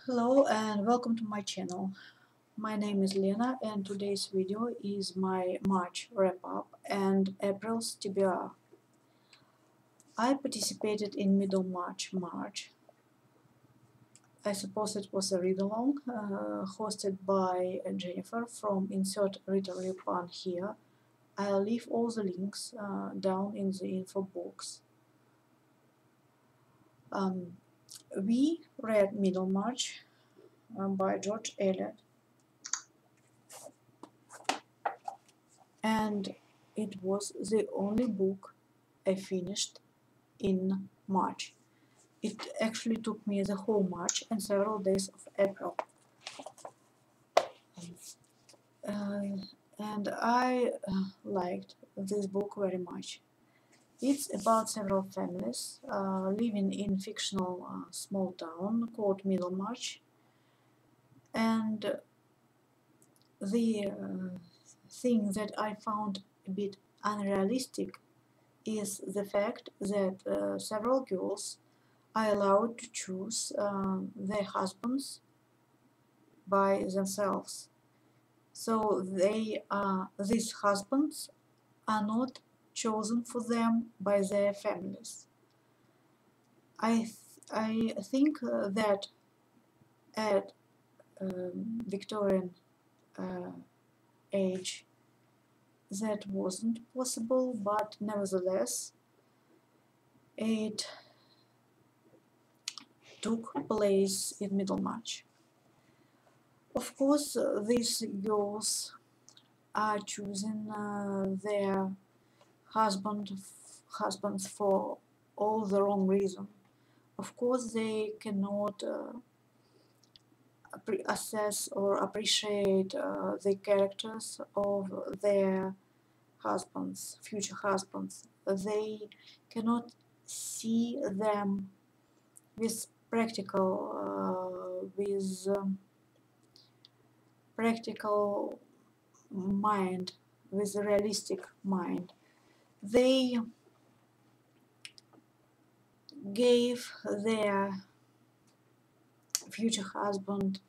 Hello and welcome to my channel. My name is Lena and today's video is my March wrap-up and April's TBR. I participated in Middlemarch March. I suppose it was a read-along hosted by Jennifer from Insert Literary Pun here. I'll leave all the links down in the info box. We read Middlemarch by George Eliot, and it was the only book I finished in March. It actually took me the whole March and several days of April. And I liked this book very much. It's about several families living in fictional small town called Middlemarch, and the thing that I found a bit unrealistic is the fact that several girls are allowed to choose their husbands by themselves. So these husbands are not chosen for them by their families. I think that at Victorian age that wasn't possible, but nevertheless it took place in Middlemarch. Of course, these girls are choosing their husbands for all the wrong reasons. Of course, they cannot assess or appreciate the characters of their husbands, future husbands. They cannot see them with practical mind, with a realistic mind. They gave their future husband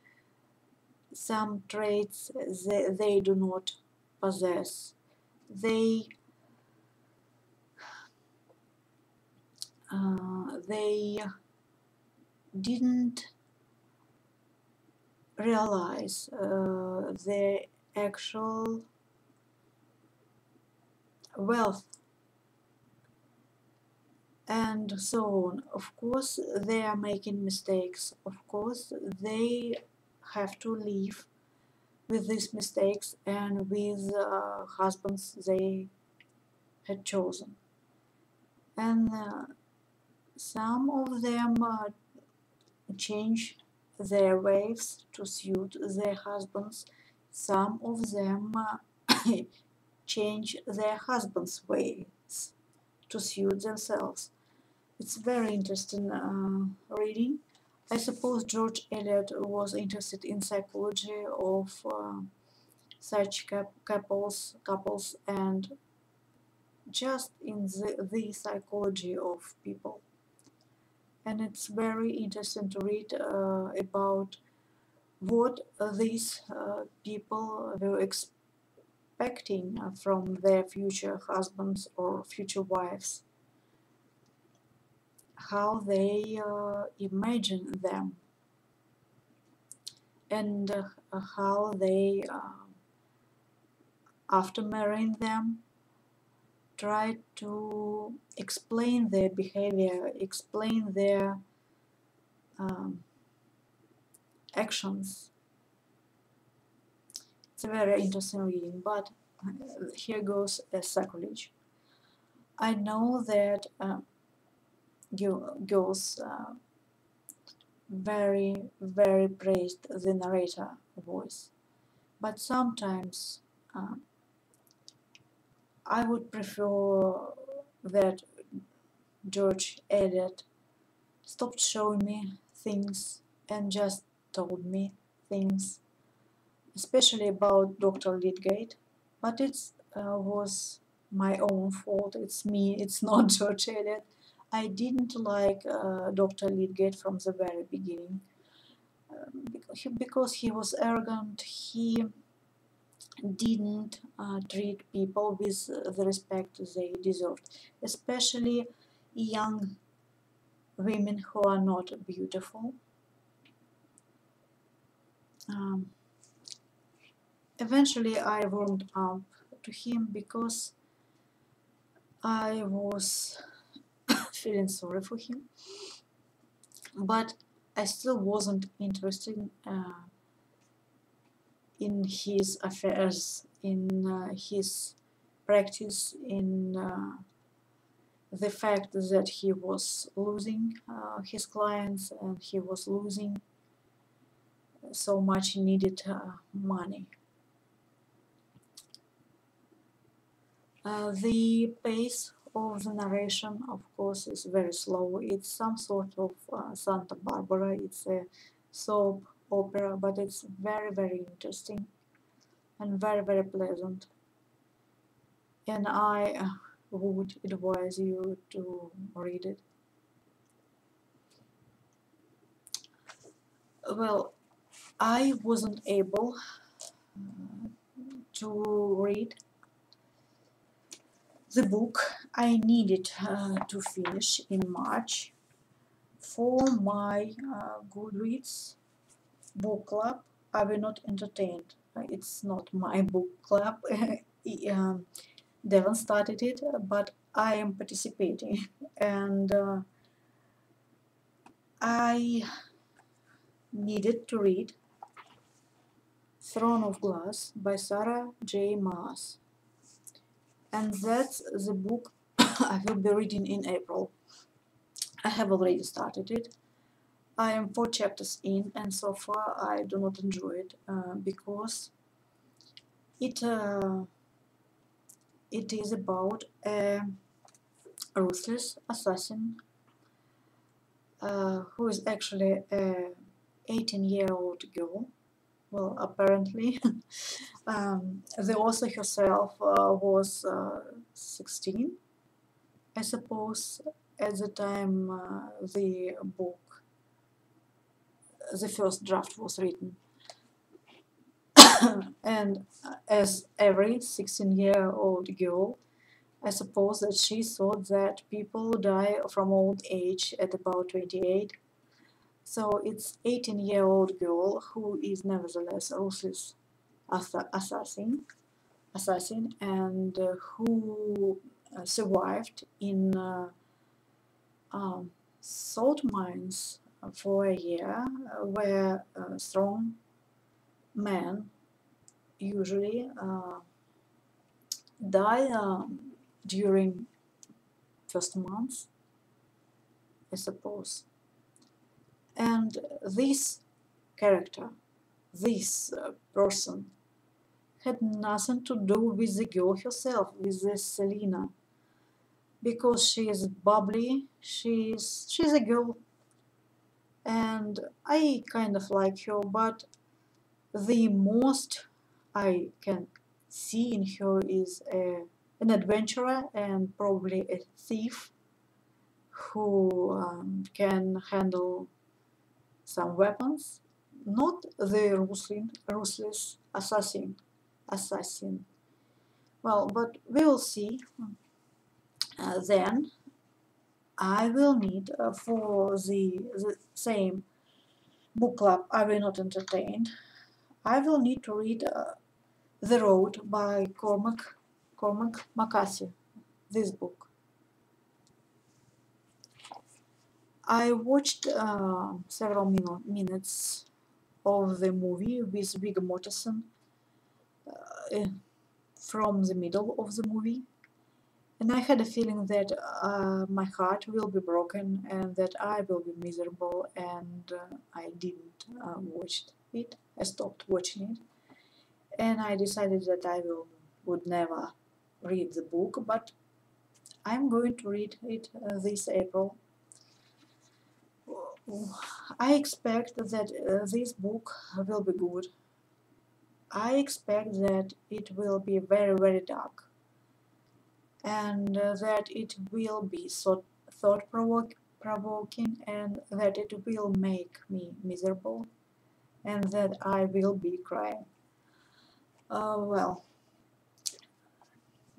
some traits they do not possess. They didn't realize the actual wealth and so on. Of course, they are making mistakes. Of course, they have to live with these mistakes and with husbands they had chosen. And some of them change their ways to suit their husbands. Some of them change their husbands' ways to suit themselves. It's very interesting reading. I suppose George Eliot was interested in psychology of such couples and just in the psychology of people. And it's very interesting to read about what these people were expecting from their future husbands or future wives, how they imagine them, and how they, after marrying them, try to explain their behavior, explain their actions. It's a very interesting reading, but here goes a sacrilege. I know that girls very praised the narrator voice, but sometimes I would prefer that George Eliot stopped showing me things and just told me things, especially about Dr. Lydgate, but it was my own fault. It's me, it's not George Eliot. I didn't like Dr. Lydgate from the very beginning. because he was arrogant, he didn't treat people with the respect they deserved, especially young women who are not beautiful. Um, Eventually, I warmed up to him because I was feeling sorry for him, but I still wasn't interested in his affairs, in his practice, in the fact that he was losing his clients and he was losing so much needed money. The pace of the narration, of course, is very slow. It's some sort of Santa Barbara. It's a soap opera, but it's very, very interesting and very, very pleasant. And I would advise you to read it. Well, I wasn't able to read the book I needed to finish in March for my Goodreads book club. I will not entertained. It's not my book club. Devon started it, but I am participating, and I needed to read Throne of Glass by Sarah J. Maas, and that's the book I will be reading in April. I have already started it. I am 4 chapters in, and so far I do not enjoy it because it is about a ruthless assassin who is actually a 18-year-old girl. Well, apparently, the author herself was 16, I suppose, at the time the book, the first draft was written. And as every 16-year-old girl, I suppose that she thought that people die from old age at about 28. So it's 18-year-old girl who is nevertheless a ruthless assassin, and who survived in salt mines for a year, where strong men usually die during first months, I suppose. And this character, this person, had nothing to do with the girl herself, with this Selena, because she is bubbly, she's a girl, and I kind of like her, but the most I can see in her is an adventurer and probably a thief who can handle some weapons, not the ruthless assassin. Well, but we will see. Then I will need for the same book club I will not entertain. I will need to read The Road by Cormac McCarthy, this book. I watched several minutes of the movie with Viggo Mortensen from the middle of the movie, and I had a feeling that my heart will be broken and that I will be miserable, and I didn't watch it. I stopped watching it, and I decided that I would never read the book, but I'm going to read it this April. I expect that this book will be good. I expect that it will be very, very dark, and that it will be thought-provoking, and that it will make me miserable. and that I will be crying. Well,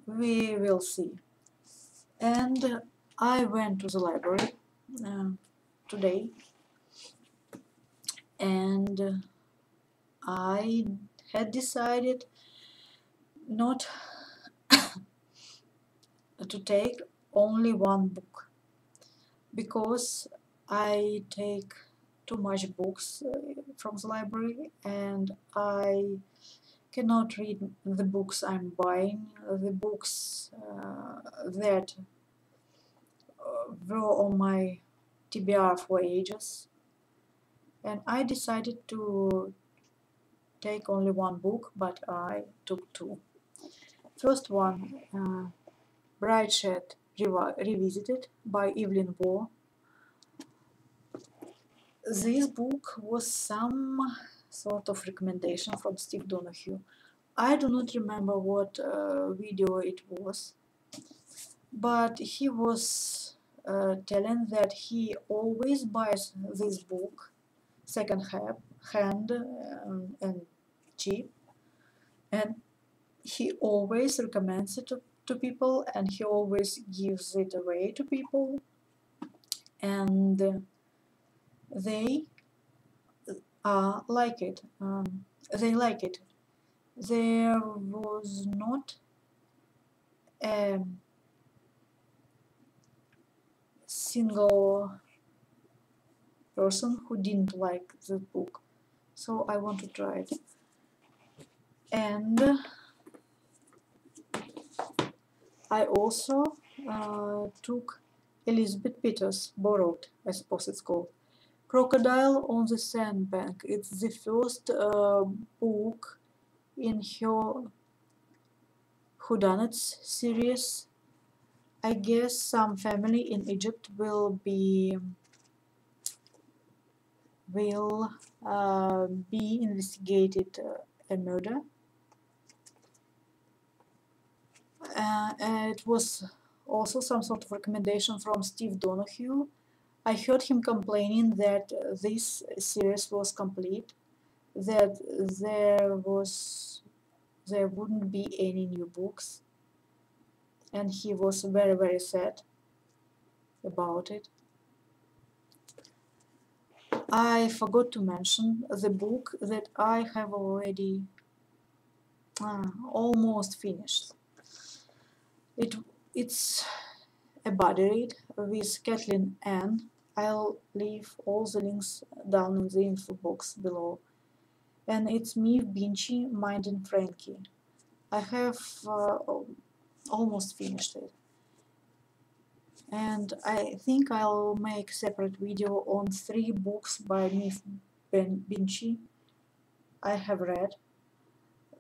we will see. And I went to the library today, and I had decided not to take only one book, because I take too much books from the library, and I cannot read the books I'm buying, the books that were on my TBR for ages, and I decided to take only one book, but I took two. First one, Brideshead Revisited by Evelyn Waugh. This book was some sort of recommendation from Steve Donoghue. I do not remember what video it was, but he was telling that he always buys this book second hand and cheap, and he always recommends it to people, and he always gives it away to people, and they like it. They like it. There was not a single person who didn't like the book, so I want to try it. And I also took Elizabeth Peters' Borrowed, I suppose it's called, Crocodile on the Sandbank. It's the first book in her Whodunits series. I guess some family in Egypt will be investigated a murder. It was also some sort of recommendation from Steve Donoghue. I heard him complaining that this series was complete, that there wouldn't be any new books, and he was very, very sad about it. I forgot to mention the book that I have already almost finished. It's a buddy read with Kathleen Ann. I'll leave all the links down in the info box below. And it's Maeve, Binchy, Mind and Frankie. I have almost finished it. And I think I'll make a separate video on 3 books by Maeve Binchy I have read.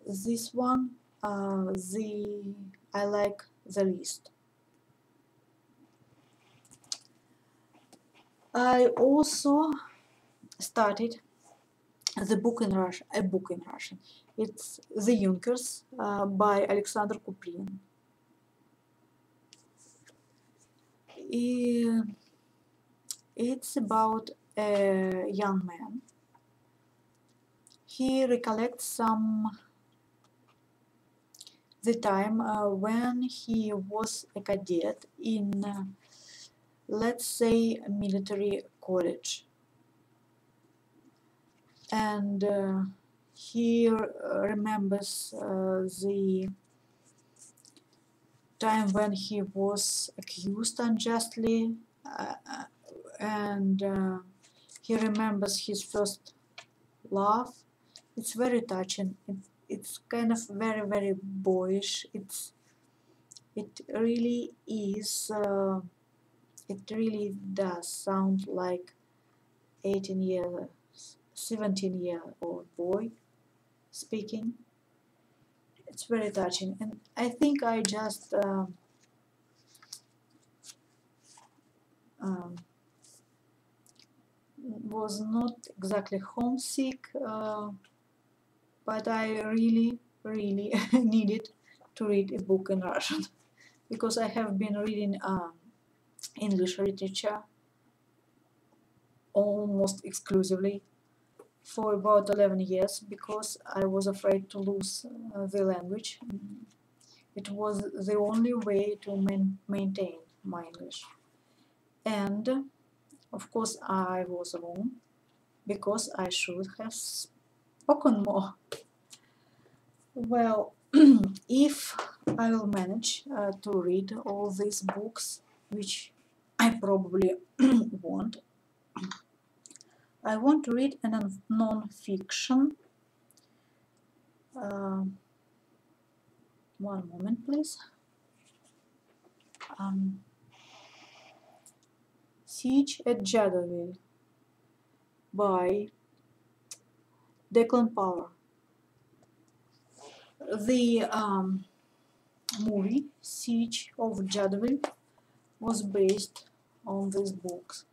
This one I like the least. I also started a book in Russian. It's The Unkers by Aleksandr Kuprin. It's about a young man. He recollects the time when he was a cadet in, let's say, a military college. And he remembers the time when he was accused unjustly, and he remembers his first love. It's very touching. It's kind of very, very boyish. It really is. It really does sound like 17-year-old boy speaking. It's very touching, and I think I just was not exactly homesick, but I really, really needed to read a book in Russian, because I have been reading English literature almost exclusively, for about 11 years because I was afraid to lose the language. It was the only way to maintain my English. And of course I was wrong because I should have spoken more. Well, if I will manage to read all these books, which I probably won't, I want to read a non-fiction. One moment, please. Siege at Jadotville by Declan. The movie Siege of Jadotville was based on these books,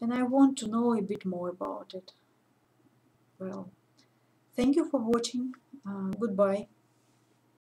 and I want to know a bit more about it. Well, thank you for watching. Goodbye.